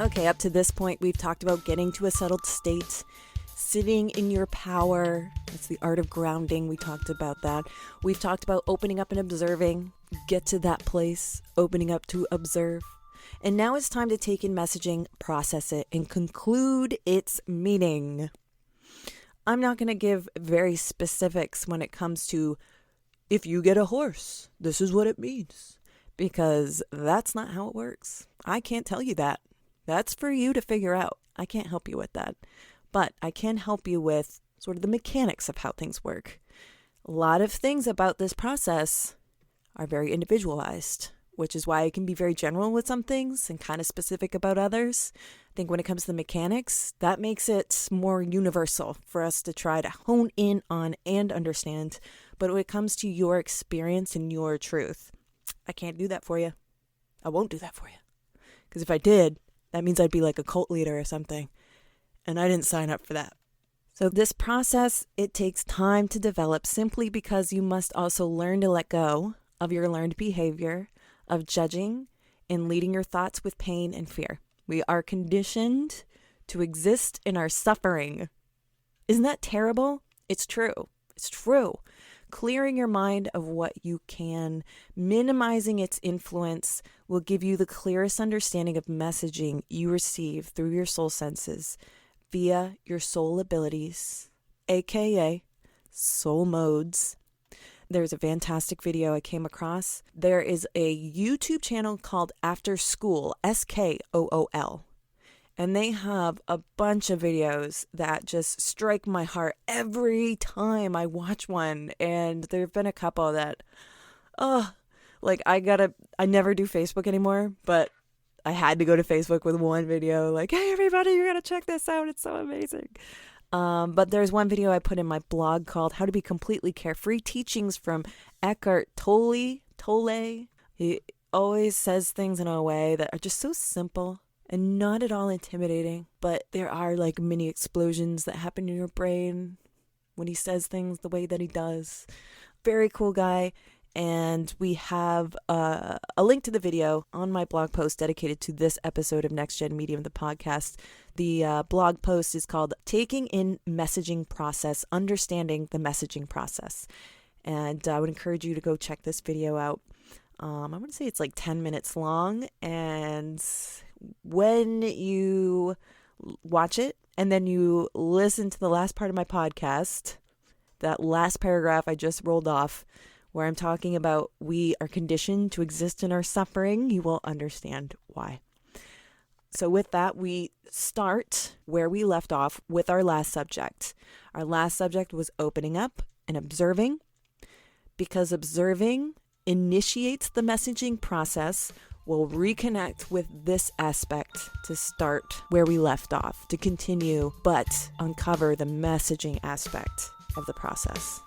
Okay, up to this point, we've talked about getting to a settled state, sitting in your power. That's the art of grounding. We talked about that. We've talked about opening up and observing. Get to that place, opening up to observe. And now it's time to take in messaging, process it, and conclude its meaning. I'm not going to give very specifics when it comes to if you get a horse, this is what it means. Because that's not how it works. I can't tell you that. That's for you to figure out. I can't help you with that. But I can help you with sort of the mechanics of how things work. A lot of things about this process are very individualized, which is why I can be very general with some things and kind of specific about others. I think when it comes to the mechanics, that makes it more universal for us to try to hone in on and understand. But when it comes to your experience and your truth, I can't do that for you. I won't do that for you. Because if I did, that means I'd be like a cult leader or something. And I didn't sign up for that. So this process, it takes time to develop simply because you must also learn to let go of your learned behavior of judging and leading your thoughts with pain and fear. We are conditioned to exist in our suffering. Isn't that terrible? It's true. It's true. Clearing your mind of what you can, minimizing its influence, will give you the clearest understanding of messaging you receive through your soul senses via your soul abilities, aka soul modes. There's a fantastic video I came across. There is a YouTube channel called After School, SKOOL. And they have a bunch of videos that just strike my heart every time I watch one. And there have been a couple that, I never do Facebook anymore, but I had to go to Facebook with one video like, hey, everybody, you're going to check this out. It's so amazing. But there's one video I put in my blog called How to Be Completely Carefree, Teachings from Eckhart Tolle. He always says things in a way that are just so simple and not at all intimidating, but there are like mini explosions that happen in your brain when he says things the way that he does. Very cool guy. And we have a link to the video on my blog post dedicated to this episode of NextGEN Medium, the podcast. The blog post is called Taking in Messaging Process, Understanding the Messaging Process. And I would encourage you to go check this video out. I want to say it's like 10 minutes long. And when you watch it and then you listen to the last part of my podcast, that last paragraph I just rolled off, where I'm talking about we are conditioned to exist in our suffering, you will understand why. So with that, we start where we left off with our last subject. Our last subject was opening up and observing, because observing initiates the messaging process. We'll reconnect with this aspect to start where we left off, to continue, but uncover the messaging aspect of the process.